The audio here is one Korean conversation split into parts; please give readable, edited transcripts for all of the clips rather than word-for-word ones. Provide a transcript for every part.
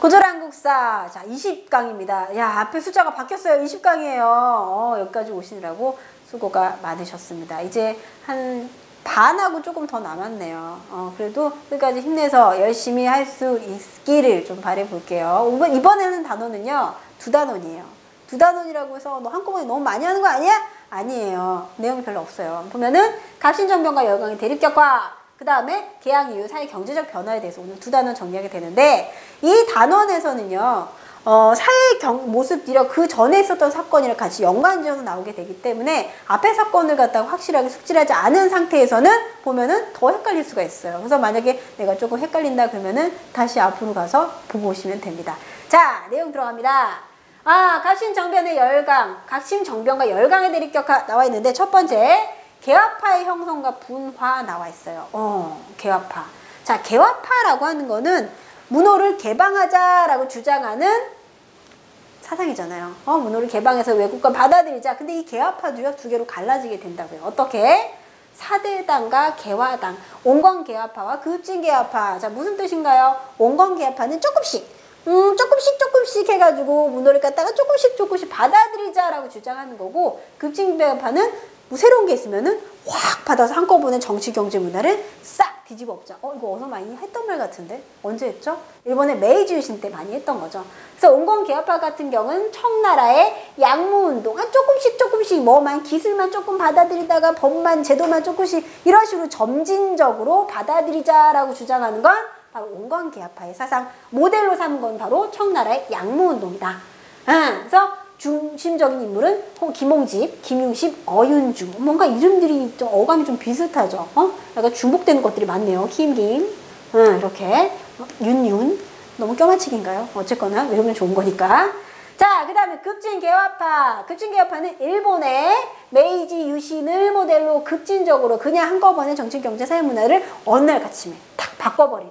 고졸한국사. 자, 20강입니다. 야, 앞에 숫자가 바뀌었어요. 20강이에요. 여기까지 오시느라고 수고가 많으셨습니다. 이제 한 반하고 조금 더 남았네요. 그래도 끝까지 힘내서 열심히 할 수 있기를 좀 바라볼게요. 이번에는 단원은요, 2단원이에요. 2단원이라고 해서 너 한꺼번에 너무 많이 하는 거 아니야? 아니에요. 내용이 별로 없어요. 보면은 갑신정변과 열강의 대립격화, 그 다음에 개항 이후 사회 경제적 변화에 대해서 오늘 2단원 정리하게 되는데, 이 단원에서는요, 사회 모습 뒤려 그 전에 있었던 사건이랑 같이 연관지어서 나오게 되기 때문에 앞에 사건을 갖다가 확실하게 숙지하지 않은 상태에서는 보면은 더 헷갈릴 수가 있어요. 그래서 만약에 내가 조금 헷갈린다 그러면은 다시 앞으로 가서 보고 오시면 됩니다. 자, 내용 들어갑니다. 갑신정변의 열강, 갑신정변과 열강의 대립격화 나와 있는데, 첫 번째 개화파의 형성과 분화 나와 있어요. 개화파. 자, 개화파라고 하는 거는 문호를 개방하자라고 주장하는 사상이잖아요. 문호를 개방해서 외국과 받아들이자. 근데 이 개화파도요, 두 개로 갈라지게 된다고요. 어떻게? 사대당과 개화당, 온건개화파와 급진개화파. 자, 무슨 뜻인가요? 온건개화파는 조금씩 해가지고 문호를 갖다가 조금씩 받아들이자라고 주장하는 거고, 급진개화파는 뭐 새로운 게 있으면은 확 받아서 한꺼번에 정치, 경제, 문화를 싹 뒤집어 엎자. 이거 어디서 많이 했던 말 같은데? 언제 했죠? 일본의 메이지 유신 때 많이 했던 거죠. 그래서 온건개화파 같은 경우는 청나라의 양무운동, 조금씩 뭐만 기술만 조금 받아들이다가 법만, 제도만 조금씩 이런 식으로 점진적으로 받아들이자라고 주장하는 건 바로 온건개화파의 사상. 모델로 삼은 건 바로 청나라의 양무운동이다. 그래서 중심적인 인물은 김홍집, 김융십, 어윤중. 뭔가 이름들이 좀 어감이 좀 비슷하죠. 약간 중복되는 것들이 많네요. 김김, 이렇게 윤윤. 너무 껴맞추기인가요? 어쨌거나 외우면 좋은 거니까. 자, 그 다음에 급진개화파. 급진개화파는 일본의 메이지 유신을 모델로 급진적으로 그냥 한꺼번에 정치, 경제, 사회, 문화를 어느 날 아침에 탁 바꿔버린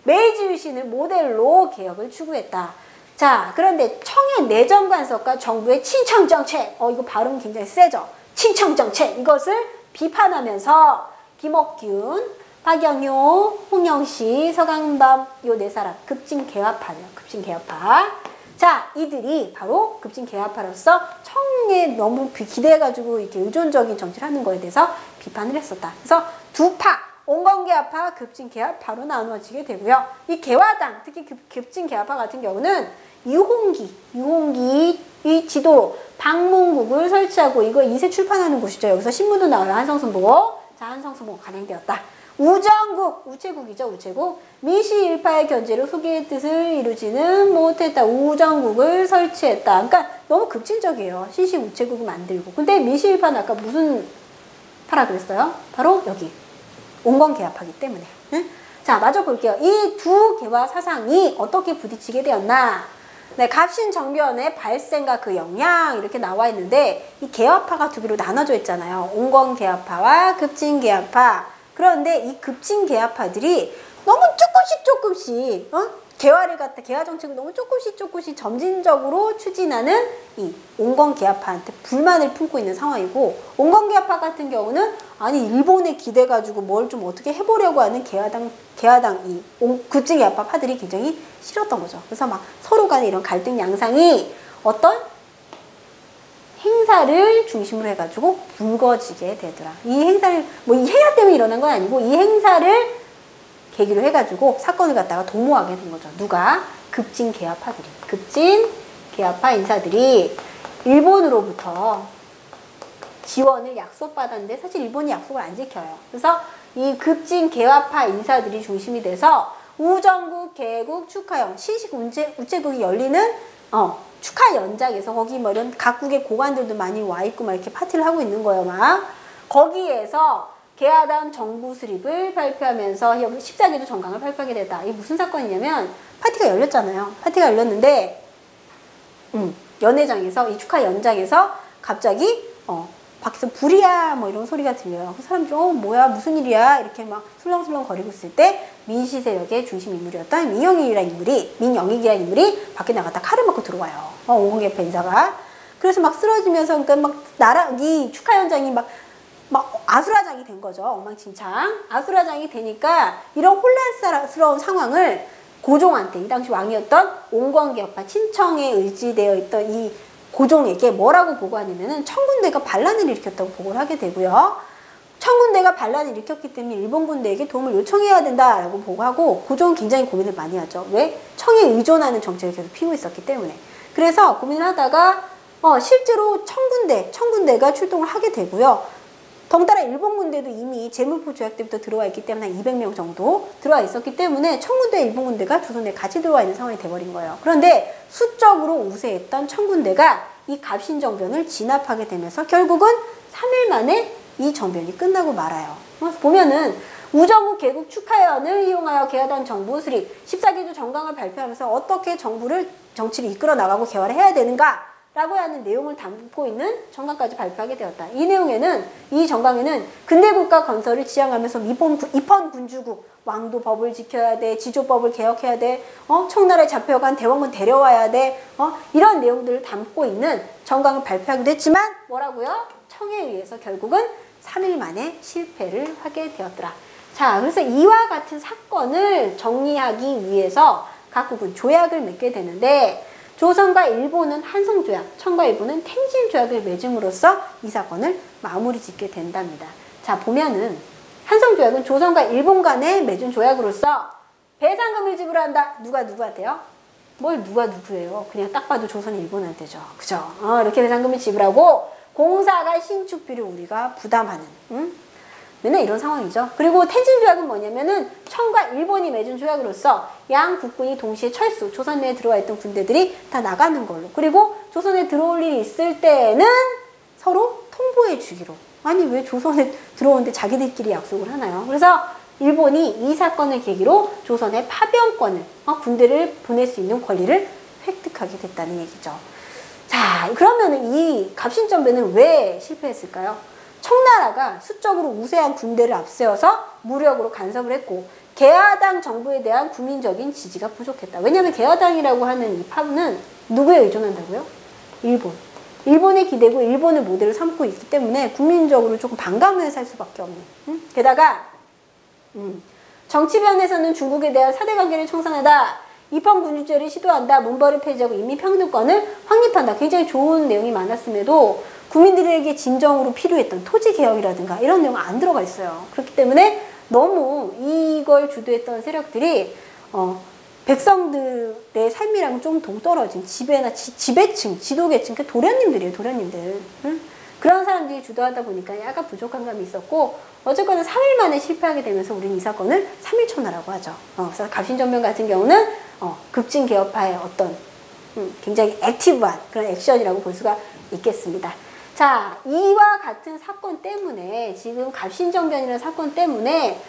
메이지 유신을 모델로 개혁을 추구했다. 자, 그런데 청의 내정관석과 정부의 친청정책, 이거 발음 굉장히 세죠? 친청정책, 이것을 비판하면서 김옥균, 박영효, 홍영시, 서강범, 요 네 사람, 급진개화파네요. 급진개화파. 자, 이들이 바로 급진개화파로서 청에 너무 기대해가지고 이렇게 의존적인 정치를 하는 거에 대해서 비판을 했었다. 그래서 두 파, 온건개화파, 급진개화파로 나누어지게 되고요. 이 개화당, 특히 급진개화파 같은 경우는 유홍기의 지도로 방문국을 설치하고, 이거 2세 출판하는 곳이죠. 여기서 신문도 나와요. 한성순보고. 자, 한성순보고 간행되었다. 우정국, 우체국이죠. 우체국. 미시일파의 견제로 소기의 뜻을 이루지는 못했다. 우정국을 설치했다. 그러니까 너무 급진적이에요. 시시 우체국을 만들고. 근데 미시일파는 아까 무슨 파라 그랬어요? 바로 여기. 온건개화파이기 때문에. 자, 마저 볼게요. 이 두 개화 사상이 어떻게 부딪히게 되었나? 네, 갑신정변의 발생과 그 영향 이렇게 나와 있는데, 이 개화파가 두 개로 나눠져 있잖아요. 온건개화파와 급진개화파. 그런데 이 급진개화파들이 너무 조금씩 개화 정책을 너무 조금씩 점진적으로 추진하는 이 온건개화파한테 불만을 품고 있는 상황이고, 온건개화파 같은 경우는 아니 일본에 기대가지고 뭘 좀 어떻게 해보려고 하는 개화당 이 급진개화파 파들이 굉장히 싫었던 거죠. 그래서 막 서로 간에 이런 갈등 양상이 어떤 행사를 중심으로 해가지고 불거지게 되더라. 이 행사를 이 행사 때문에 일어난 건 아니고, 이 행사를 계기로 해가지고 사건을 갖다가 도모하게 된 거죠. 누가? 급진개화파들이. 급진개화파 인사들이 일본으로부터 지원을 약속받았는데 사실 일본이 약속을 안 지켜요. 그래서 이 급진개화파 인사들이 중심이 돼서 우정국, 개국, 축하영, 시식 우체국이 열리는 축하 연장에서 거기 뭐 이런 각국의 고관들도 많이 와 있고 막 이렇게 파티를 하고 있는 거예요. 막 거기에서 개화당 정부 수립을 발표하면서 14기도 정강을 발표하게 됐다. 이게 무슨 사건이냐면 파티가 열렸잖아요. 파티가 열렸는데 연회장에서 이 축하 연장에서 갑자기 밖에서 불이야 뭐 이런 소리가 들려요. 그 사람들이 뭐야 무슨 일이야 이렇게 막 술렁술렁 거리고 있을 때 민시 세력의 중심 인물이었던 민영익이라는 인물이 밖에 나갔다 칼을 맞고 들어와요. 온건개화파 인사가. 그래서 막 쓰러지면서 그러니까 막 이 축하 연장이 막 아수라장이 된 거죠. 엉망진창. 아수라장이 되니까 이런 혼란스러운 상황을 고종한테, 이 당시 왕이었던 옹건개혁파 친청에 의지되어 있던 이 고종에게 뭐라고 보고하냐면은 청군대가 반란을 일으켰다고 보고를 하게 되고요. 청군대가 반란을 일으켰기 때문에 일본 군대에게 도움을 요청해야 된다라고 보고하고, 고종은 굉장히 고민을 많이 하죠. 왜? 청에 의존하는 정책을 계속 피우고 있었기 때문에. 그래서 고민을 하다가 실제로 청군대가 출동을 하게 되고요. 덩달아 일본 군대도 이미 제물포 조약 때부터 들어와 있기 때문에 한 200명 정도 들어와 있었기 때문에 청군대, 일본 군대가 조선에 같이 들어와 있는 상황이 돼버린 거예요. 그런데 수적으로 우세했던 청군대가 이 갑신정변을 진압하게 되면서 결국은 3일 만에 이 정변이 끝나고 말아요. 그래서 보면은 우정국 개국 축하연을 이용하여 개화단 정부 수립, 14개조 정강을 발표하면서 어떻게 정치를 이끌어 나가고 개화를 해야 되는가 라고 하는 내용을 담고 있는 정강까지 발표하게 되었다. 이 정강에는 근대국가 건설을 지향하면서 입헌 군주국, 왕도 법을 지켜야 돼, 지조법을 개혁해야 돼, 청나라에 잡혀간 대원군 데려와야 돼, 이런 내용들을 담고 있는 정강을 발표하기도 했지만 뭐라고요? 청에 의해서 결국은 3일 만에 실패를 하게 되었더라. 자, 그래서 이와 같은 사건을 정리하기 위해서 각국은 조약을 맺게 되는데, 조선과 일본은 한성조약, 청과 일본은 텐신조약을 맺음으로써 이 사건을 마무리 짓게 된답니다. 자, 보면은 한성조약은 조선과 일본 간에 맺은 조약으로서 배상금을 지불한다. 누가 누구한테요? 뭘 누가 누구예요? 그냥 딱 봐도 조선, 일본한테죠. 그죠? 이렇게 배상금을 지불하고 공사가 신축비를 우리가 부담하는, 맨날 이런 상황이죠. 그리고 텐신조약은 뭐냐면은 청과 일본이 맺은 조약으로서 양 국군이 동시에 철수, 조선 내에 들어와 있던 군대들이 다 나가는 걸로, 그리고 조선에 들어올 일이 있을 때는 서로 통보해 주기로. 아니 왜 조선에 들어오는데 자기들끼리 약속을 하나요? 그래서 일본이 이 사건을 계기로 조선의 파병권을, 군대를 보낼 수 있는 권리를 획득하게 됐다는 얘기죠. 자, 그러면 이 갑신정변은 왜 실패했을까요? 청나라가 수적으로 우세한 군대를 앞세워서 무력으로 간섭을 했고, 개화당 정부에 대한 국민적인 지지가 부족했다. 왜냐하면 개화당이라고 하는 이 파는 누구에 의존한다고요? 일본. 일본에 기대고 일본을 모델로 삼고 있기 때문에 국민적으로 조금 반감을 살 수밖에 없는. 게다가 정치변에서는 중국에 대한 사대관계를 청산하다, 입헌군주제를 시도한다, 문벌을 폐지하고 인민평등권을 확립한다. 굉장히 좋은 내용이 많았음에도 국민들에게 진정으로 필요했던 토지개혁이라든가 이런 내용은 안 들어가 있어요. 그렇기 때문에 너무 이걸 주도했던 세력들이 백성들의 삶이랑 좀 동떨어진 지배층, 지도계층, 그 도련님들이에요, 도련님들. 그런 사람들이 주도하다 보니까 약간 부족한 감이 있었고, 어쨌거나 3일 만에 실패하게 되면서 우리는 이 사건을 3.1초나라고 하죠. 그래서 갑신정변 같은 경우는 급진개혁파의 어떤 굉장히 액티브한 그런 액션이라고 볼 수가 있겠습니다. 자, 이와 같은 사건 때문에, 지금 갑신정변이라는 사건 때문에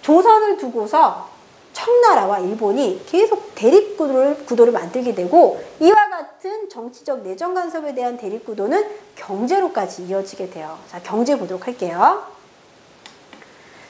조선을 두고서 청나라와 일본이 계속 대립구도를 만들게 되고, 이와 같은 정치적 내정 간섭에 대한 대립구도는 경제로까지 이어지게 돼요. 자, 경제 보도록 할게요.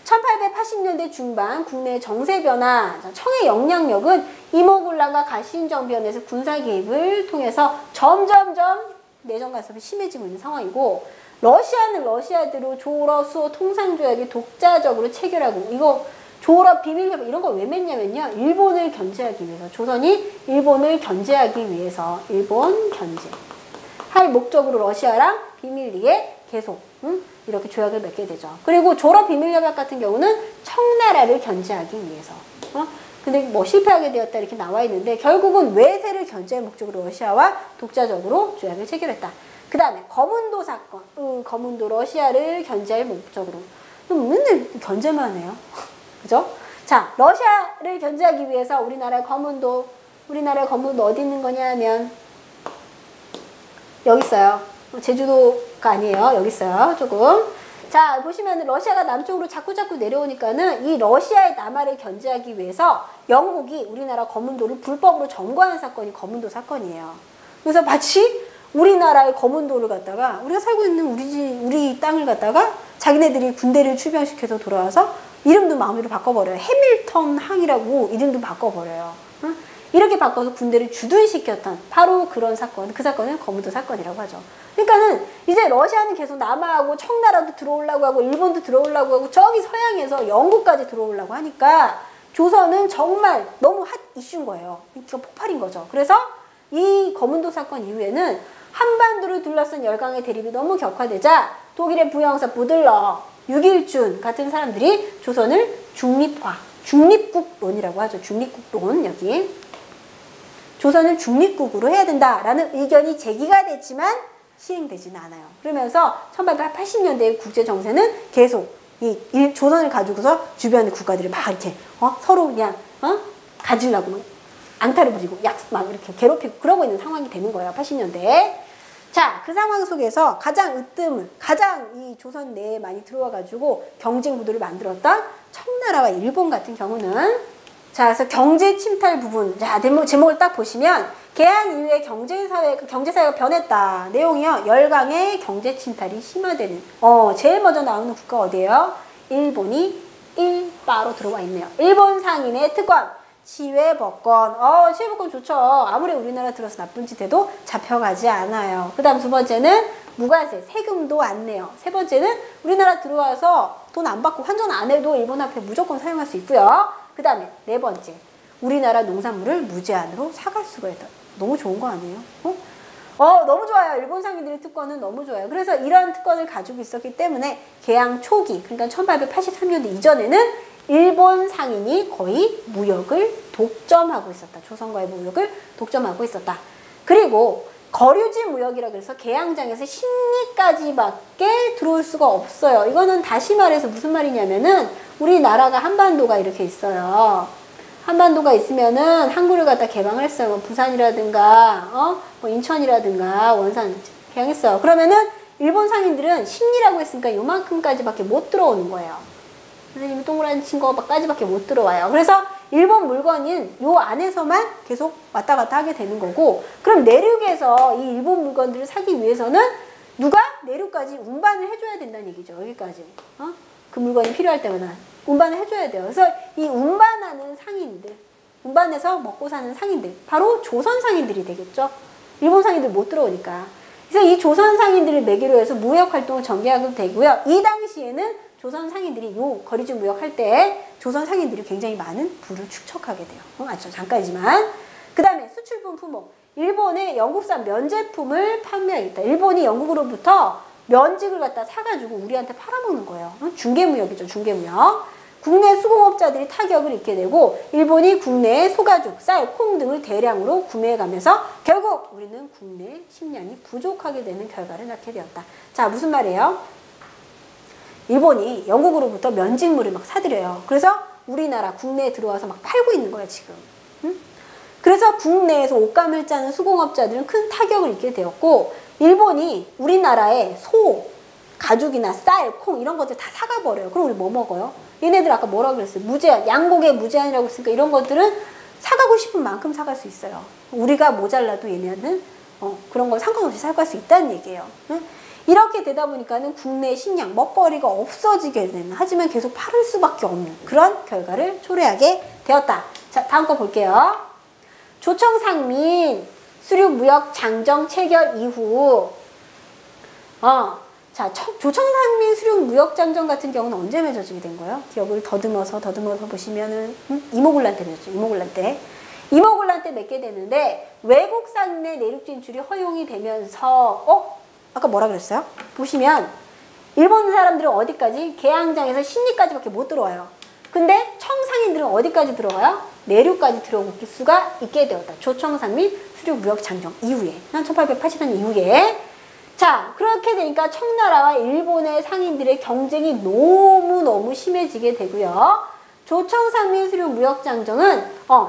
1880년대 중반 국내 정세 변화, 청의 영향력은 이모군란과 갑신정변에서 군사 개입을 통해서 점점점 내정 간섭이 심해지고 있는 상황이고, 러시아는 러시아대로 조러, 수호, 통상조약을 독자적으로 체결하고, 이거 조러, 비밀협약 이런 거 왜 맺냐면요, 일본을 견제하기 위해서, 조선이 일본을 견제하기 위해서 일본 견제 할 목적으로 러시아랑 비밀리에 계속 이렇게 조약을 맺게 되죠. 그리고 조러 비밀협약 같은 경우는 청나라를 견제하기 위해서. 근데 뭐 실패하게 되었다 이렇게 나와 있는데, 결국은 외세를 견제할 목적으로 러시아와 독자적으로 조약을 체결했다. 그 다음에 거문도 사건, 거문도 러시아를 견제할 목적으로. 맨날 견제만 해요. 그죠? 자, 러시아를 견제하기 위해서 우리나라의 거문도 어디 있는 거냐 하면 여기 있어요. 제주도가 아니에요. 여기 있어요. 조금. 자, 보시면 러시아가 남쪽으로 자꾸 내려오니까는 이 러시아의 남하를 견제하기 위해서 영국이 우리나라 거문도를 불법으로 점거하는 사건이 거문도 사건이에요. 그래서 마치 우리나라의 거문도를 갖다가, 우리가 살고 있는 우리 땅을 갖다가 자기네들이 군대를 출병시켜서 돌아와서 이름도 마음대로 바꿔버려요. 해밀턴 항이라고 이름도 바꿔버려요. 이렇게 바꿔서 군대를 주둔시켰던 바로 그런 사건, 그 사건은 거문도 사건이라고 하죠. 그러니까는 이제 러시아는 계속 남하하고 청나라도 들어오려고 하고 일본도 들어오려고 하고 저기 서양에서 영국까지 들어오려고 하니까 조선은 정말 너무 핫 이슈인 거예요. 인기가 폭발인 거죠. 그래서 이 거문도 사건 이후에는 한반도를 둘러싼 열강의 대립이 너무 격화되자 독일의 부영사 보들러, 유길준 같은 사람들이 조선을 중립국론이라고 하죠. 중립국론, 여기. 조선을 중립국으로 해야 된다라는 의견이 제기가 됐지만 시행되지는 않아요. 그러면서 1880년대의 국제정세는 계속 조선을 가지고서 주변의 국가들이 막 이렇게 서로 그냥 가지려고 막 앙탈을 부리고 막 이렇게 괴롭히고 그러고 있는 상황이 되는 거예요. 80년대에. 자, 그 상황 속에서 가장 이 조선 내에 많이 들어와가지고 경쟁 구도를 만들었던 청나라와 일본 같은 경우는 자, 그래서 경제 침탈 부분. 자, 제목을 딱 보시면 개항 이후에 경제사회가 변했다. 내용이요. 열강의 경제 침탈이 심화되는. 제일 먼저 나오는 국가 어디예요? 일본이 일바로 들어와 있네요. 일본 상인의 특권. 치외법권. 치외법권 좋죠. 아무리 우리나라 들어서 나쁜 짓 해도 잡혀가지 않아요. 그 다음 두 번째는 무관세. 세금도 안 내요. 세 번째는 우리나라 들어와서 돈 안 받고 환전 안 해도 일본 화폐 무조건 사용할 수 있고요. 그 다음에 네 번째. 우리나라 농산물을 무제한으로 사갈 수가 있다. 너무 좋은 거 아니에요? 너무 좋아요. 일본 상인들의 특권은 너무 좋아요. 그래서 이런 특권을 가지고 있었기 때문에 개항 초기, 그러니까 1883년도 이전에는 일본 상인이 거의 무역을 독점하고 있었다. 조선과의 무역을 독점하고 있었다. 그리고 거류지 무역이라 그래서 개항장에서 신리까지밖에 들어올 수가 없어요. 이거는 다시 말해서 무슨 말이냐면은 우리나라가 한반도가 이렇게 있어요. 한반도가 있으면은 항구를 갖다 개방을 했어요. 뭐 부산이라든가 뭐 인천이라든가 원산 개항했어요. 그러면은 일본 상인들은 신리라고 했으니까 요만큼까지밖에 못 들어오는 거예요. 선생님이 동그란 친 거까지밖에 못 들어와요. 그래서 일본 물건인 요 안에서만 계속 왔다 갔다 하게 되는 거고, 그럼 내륙에서 이 일본 물건들을 사기 위해서는 누가 내륙까지 운반을 해줘야 된다는 얘기죠. 여기까지. 그 물건이 필요할 때마다 운반을 해줘야 돼요. 그래서 이 운반하는 상인들, 운반해서 먹고 사는 상인들, 바로 조선 상인들이 되겠죠. 일본 상인들 못 들어오니까. 그래서 이 조선 상인들을 매개로 해서 무역 활동을 전개하게 되고요. 이 당시에는 조선 상인들이 요 거리주 무역할 때 조선 상인들이 굉장히 많은 부를 축적하게 돼요. 아주 잠깐이지만. 그 다음에 수출품 품목. 일본의 영국산 면제품을 판매하겠다. 일본이 영국으로부터 면직을 갖다 사가지고 우리한테 팔아먹는 거예요. 중개무역이죠. 중개무역. 국내 수공업자들이 타격을 입게 되고 일본이 국내에 소가죽, 쌀, 콩 등을 대량으로 구매해가면서 결국 우리는 국내 식량이 부족하게 되는 결과를 낳게 되었다. 자, 무슨 말이에요? 일본이 영국으로부터 면직물을 막 사들여요. 그래서 우리나라 국내에 들어와서 막 팔고 있는 거야, 지금. 그래서 국내에서 옷감을 짜는 수공업자들은 큰 타격을 입게 되었고, 일본이 우리나라에 소, 가죽이나 쌀, 콩 이런 것들 다 사가 버려요. 그럼 우리 뭐 먹어요? 얘네들 아까 뭐라고 그랬어요? 무제한, 양곡의 무제한이라고 했으니까 이런 것들은 사가고 싶은 만큼 사갈 수 있어요. 우리가 모자라도 얘네는 그런 걸 상관없이 사갈 수 있다는 얘기예요. 이렇게 되다 보니까는 국내 식량, 먹거리가 없어지게 되는, 하지만 계속 팔을 수밖에 없는 그런 결과를 초래하게 되었다. 자, 다음 거 볼게요. 조청상민 수륙무역 장정 체결 이후 자, 조청상민 수륙무역 장정 같은 경우는 언제 맺어지게 된 거예요? 기억을 더듬어서 보시면은 이모군란 때 맺었죠. 이모군란 때. 이모군란 때 맺게 되는데 외국산 내 내륙 진출이 허용이 되면서 아까 뭐라 그랬어요? 보시면 일본 사람들은 어디까지? 개항장에서 신리까지밖에 못 들어와요. 근데 청상인들은 어디까지 들어가요? 내륙까지 들어올 수가 있게 되었다. 조청상민 수륙무역 장정 이후에, 1883년 이후에. 자, 그렇게 되니까 청나라와 일본의 상인들의 경쟁이 너무너무 심해지게 되고요. 조청상민 수륙무역 장정은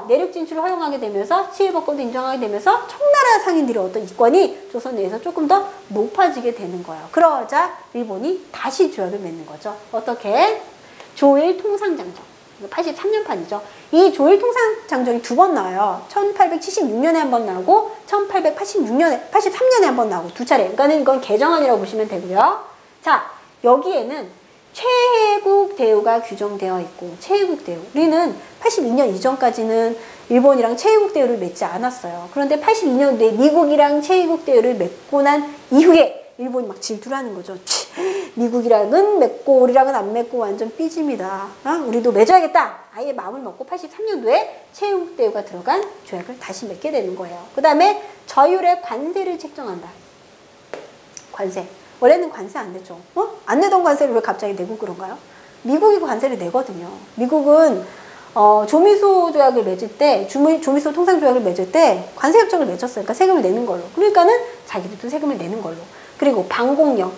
내륙 진출을 허용하게 되면서 치외법권도 인정하게 되면서 청나라 상인들의 어떤 이권이 조선 내에서 조금 더 높아지게 되는 거예요. 그러자 일본이 다시 조약을 맺는 거죠. 어떻게? 조일 통상장정. 83년판이죠. 이 조일 통상장정이 두 번 나와요. 1876년에 한 번 나오고 83년에 한 번 나오고 두 차례. 그러니까 이건 개정안이라고 보시면 되고요. 자, 여기에는 최혜국 대우가 규정되어 있고, 최혜국 대우. 우리는 82년 이전까지는 일본이랑 최혜국 대우를 맺지 않았어요. 그런데 82년도에 미국이랑 최혜국 대우를 맺고 난 이후에 일본이 막 질투를 하는 거죠. 미국이랑은 맺고 우리랑은 안 맺고 완전 삐집니다. 우리도 맺어야겠다. 아예 마음을 먹고 83년도에 체육대회가 들어간 조약을 다시 맺게 되는 거예요. 그 다음에 저율의 관세를 책정한다. 관세. 원래는 관세 안 내죠. 안 내던 관세를 왜 갑자기 내고 그런가요? 미국이 관세를 내거든요. 미국은 조미소 조약을 맺을 때, 조미소 통상 조약을 맺을 때 관세 협정을 맺었어요. 그러니까 세금을 내는 걸로. 그러니까는 자기들도 세금을 내는 걸로. 그리고 방공령,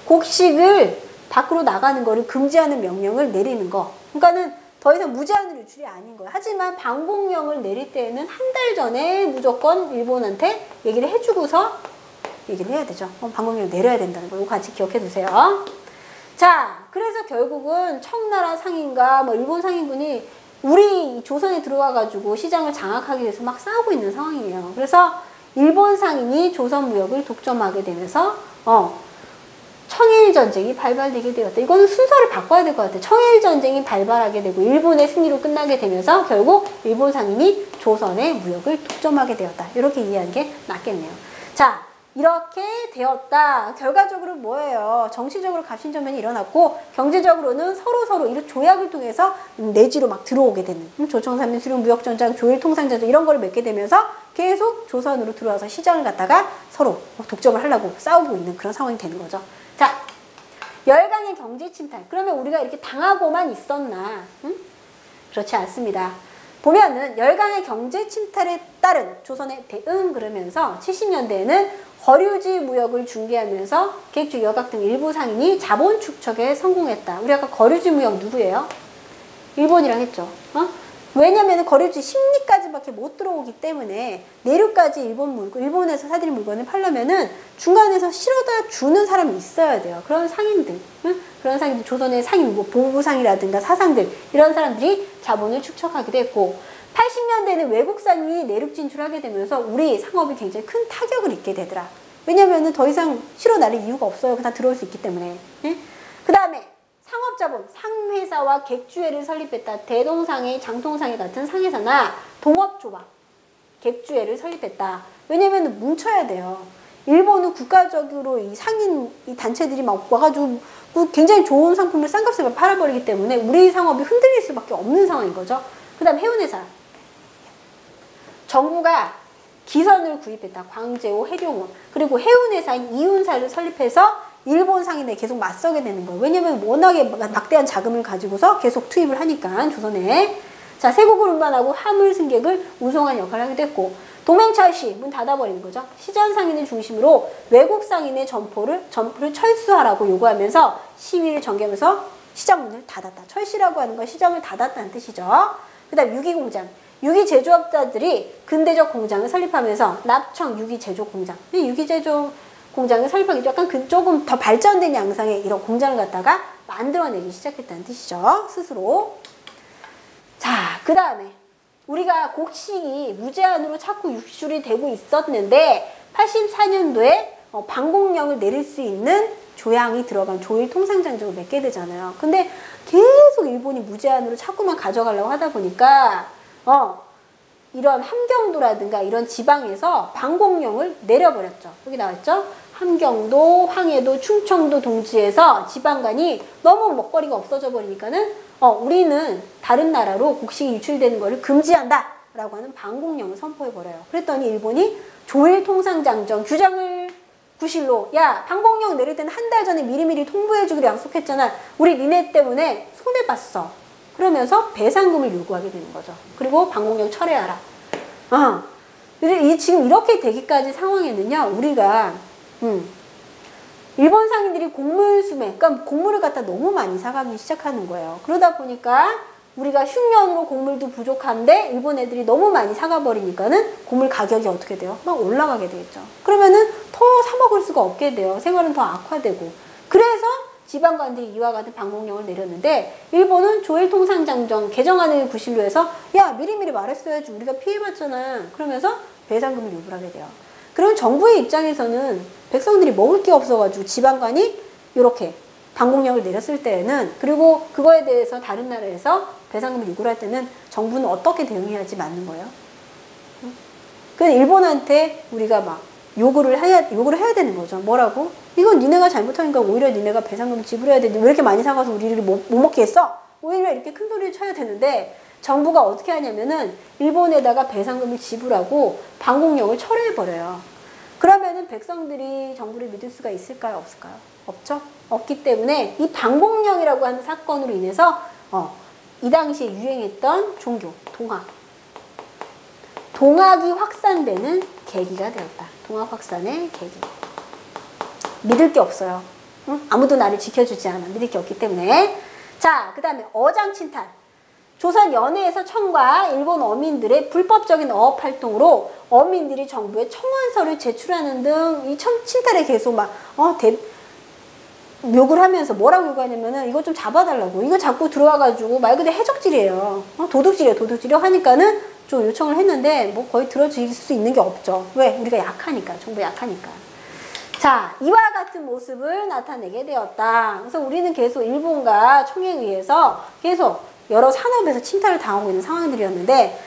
곡식을 밖으로 나가는 거를 금지하는 명령을 내리는 거. 그러니까는 더 이상 무제한으로 유출이 아닌 거예요. 하지만 방공령을 내릴 때에는 한 달 전에 무조건 일본한테 얘기를 해주고서 얘기를 해야 되죠. 방공령을 내려야 된다는 거. 이거 같이 기억해 두세요. 자, 그래서 결국은 청나라 상인과 일본 상인군이 우리 조선에 들어와가지고 시장을 장악하기 위해서 막 싸우고 있는 상황이에요. 그래서 일본 상인이 조선 무역을 독점하게 되면서 청일 전쟁이 발발되게 되었다. 이거는 순서를 바꿔야 될 것 같아요. 청일 전쟁이 발발하게 되고 일본의 승리로 끝나게 되면서 결국 일본 상인이 조선의 무역을 독점하게 되었다. 이렇게 이해하는 게 맞겠네요. 자, 이렇게 되었다. 결과적으로 뭐예요? 정치적으로 갑신전면이 일어났고 경제적으로는 서로 이런 조약을 통해서 내지로 막 들어오게 되는 조총산민 수령 무역전장 조일통상전쟁 이런 거를 맺게 되면서 계속 조선으로 들어와서 시장을 갖다가 서로 독점을 하려고 싸우고 있는 그런 상황이 되는 거죠. 자, 열강의 경제 침탈. 그러면 우리가 이렇게 당하고만 있었나? 그렇지 않습니다. 보면은 열강의 경제 침탈에 따른 조선의 대응 그러면서 70년대에는 거류지 무역을 중개하면서 계획주 여각 등 일부 상인이 자본 축적에 성공했다. 우리 아까 거류지 무역 누구예요? 일본이랑 했죠. 왜냐면 거류지 심리까지밖에 못 들어오기 때문에 내륙까지 일본에서 사들인 물건을 팔려면은 중간에서 실어다 주는 사람이 있어야 돼요. 그런 상인들, 그런 상인들, 조선의 상인, 보부상이라든가 사상들, 이런 사람들이 자본을 축적하기도 했고, 80년대에는 외국 상인이 내륙 진출하게 되면서 우리 상업이 굉장히 큰 타격을 입게 되더라. 왜냐면은 더 이상 실어 나를 이유가 없어요. 그냥 들어올 수 있기 때문에. 그 다음에 상업자본, 상회사와 객주회를 설립했다. 대동상해, 장통상해 같은 상회사나 동업조합, 객주회를 설립했다. 왜냐면 뭉쳐야 돼요. 일본은 국가적으로 이 상인 이 단체들이 막 와가지고 굉장히 좋은 상품을 싼 값에 팔아버리기 때문에 우리 상업이 흔들릴 수밖에 없는 상황인 거죠. 그 다음 해운회사. 정부가 기선을 구입했다. 광제호, 해룡원. 그리고 해운회사인 이운사를 설립해서 일본 상인에 계속 맞서게 되는 거예요. 왜냐면 워낙에 막대한 자금을 가지고서 계속 투입을 하니까 조선에. 자, 세국을 운반하고 화물 승객을 운송하는 역할을 하기도 했고, 동맹철시 문 닫아버리는 거죠. 시전 상인을 중심으로 외국 상인의 점포를 철수하라고 요구하면서 시위를 전개하면서 시장 문을 닫았다. 철시라고 하는 건 시장을 닫았다는 뜻이죠. 그 다음 유기공장. 유기제조업자들이 근대적 공장을 설립하면서 납청 유기제조공장. 유기제조 공장을 설립하기 약간 조금 더 발전된 양상의 이런 공장을 갖다가 만들어내기 시작했다는 뜻이죠. 스스로. 자, 그 다음에 우리가 곡식이 무제한으로 자꾸 유출이 되고 있었는데 84년도에 방공령을 내릴 수 있는 조항이 들어간 조일통상장적을 맺게 되잖아요. 근데 계속 일본이 무제한으로 자꾸만 가져가려고 하다 보니까 이런 함경도라든가 이런 지방에서 방공령을 내려버렸죠. 여기 나왔죠? 함경도, 황해도, 충청도 동지에서 지방간이 너무 먹거리가 없어져 버리니까는 우리는 다른 나라로 곡식이 유출되는 것을 금지한다 라고 하는 방공령을 선포해버려요. 그랬더니 일본이 조일통상장정 규정을 구실로, 야, 방공령 내릴 때는 한 달 전에 미리미리 통보해주기로 약속했잖아. 우리 니네 때문에 손해봤어. 그러면서 배상금을 요구하게 되는 거죠. 그리고 방공령 철회하라. 지금 이렇게 되기까지 상황에는요, 우리가 일본 상인들이 곡물 수매, 그러니까 곡물을 갖다 너무 많이 사가기 시작하는 거예요. 그러다 보니까 우리가 흉년으로 곡물도 부족한데 일본 애들이 너무 많이 사가 버리니까는 곡물 가격이 어떻게 돼요? 막 올라가게 되겠죠. 그러면은 더 사 먹을 수가 없게 돼요. 생활은 더 악화되고. 그래서 지방관들이 이와 같은 방공령을 내렸는데 일본은 조일통상장정 개정안을 구실로 해서 야, 미리미리 말했어야지 우리가 피해봤잖아. 그러면서 배상금을 요구를 하게 돼요. 그러면 정부의 입장에서는 백성들이 먹을 게 없어가지고 지방관이 이렇게 방공령을 내렸을 때에는, 그리고 그거에 대해서 다른 나라에서 배상금을 요구를 할 때는 정부는 어떻게 대응해야지 맞는 거예요? 그래서 일본한테 우리가 막 요구를 해야 되는 거죠. 뭐라고? 이건 니네가 잘못하니까 오히려 니네가 배상금 지불해야 되는데 왜 이렇게 많이 사가서 우리를 못 먹게 했어? 오히려 이렇게 큰 소리를 쳐야 되는데 정부가 어떻게 하냐면은 일본에다가 배상금을 지불하고 방공령을 철회해버려요. 그러면은 백성들이 정부를 믿을 수가 있을까요? 없을까요? 없죠? 없기 때문에 이 방공령이라고 하는 사건으로 인해서 이 당시에 유행했던 종교, 동학이 확산되는 계기가 되었다. 동학 확산의 계기. 믿을 게 없어요. 응? 아무도 나를 지켜주지 않아. 믿을 게 없기 때문에. 자, 그 다음에 어장친탈. 조선 연해에서 청과 일본 어민들의 불법적인 어업 활동으로 어민들이 정부에 청원서를 제출하는 등 이 친탈에 계속 막 욕을 하면서 뭐라고 요구하냐면은 이거 좀 잡아달라고. 이거 자꾸 들어와가지고 말 그대로 해적질이에요. 도둑질이에요. 하니까는 좀 요청을 했는데 뭐 거의 들어줄 수 있는 게 없죠. 왜? 우리가 약하니까. 정부 약하니까. 자, 이와 같은 모습을 나타내게 되었다. 그래서 우리는 계속 일본과 청에 의해서 계속 여러 산업에서 침탈을 당하고 있는 상황들이었는데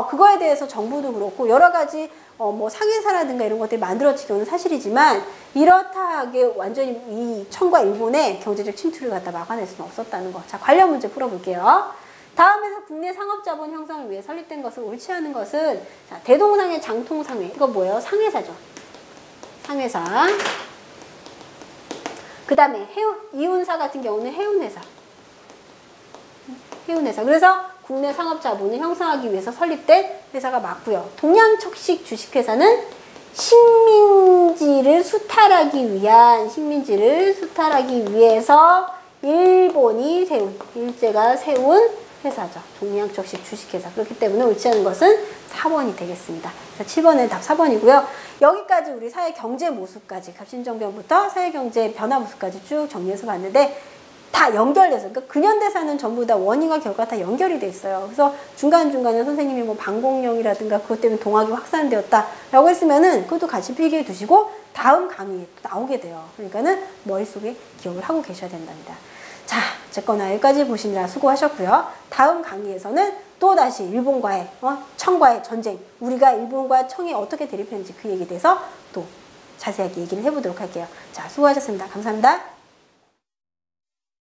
그거에 대해서 정부도 그렇고 여러 가지 뭐 상해사라든가 이런 것들이 만들어지기는 사실이지만 이렇다하게 완전히 이 청과 일본의 경제적 침투를 갖다 막아낼 수는 없었다는 거. 자, 관련 문제 풀어볼게요. 다음에서 국내 상업자본 형성을 위해 설립된 것을 옳지 않은 것은 자, 대동상해, 장통상해. 이거 뭐예요? 상해사죠. 상해사. 그 다음에 이운사 같은 경우는 해운회사. 그래서 국내 상업자본을 형성하기 위해서 설립된 회사가 맞고요. 동양척식 주식회사는 식민지를 수탈하기 위해서 일제가 세운 회사죠. 동양척식 주식회사. 그렇기 때문에 옳지 않은 것은 4번이 되겠습니다. 그래서 7번은 답 4번이고요. 여기까지 우리 사회경제 모습까지 갑신정변부터 사회경제 변화 모습까지 쭉 정리해서 봤는데 다 연결돼서, 그러니까 근현대사는 전부 다 원인과 결과 다 연결이 돼 있어요. 그래서 중간중간에 선생님이 뭐 방공령이라든가 그것 때문에 동학이 확산되었다라고 했으면은 그것도 같이 필기해 두시고 다음 강의에 또 나오게 돼요. 그러니까는 머릿속에 기억을 하고 계셔야 된답니다. 자, 어쨌거나 여기까지 보시느라 수고하셨고요. 다음 강의에서는 또 다시 일본과의 청과의 전쟁, 우리가 일본과 청이 어떻게 대립했는지 그 얘기에 대해서 또 자세하게 얘기를 해보도록 할게요. 자, 수고하셨습니다. 감사합니다.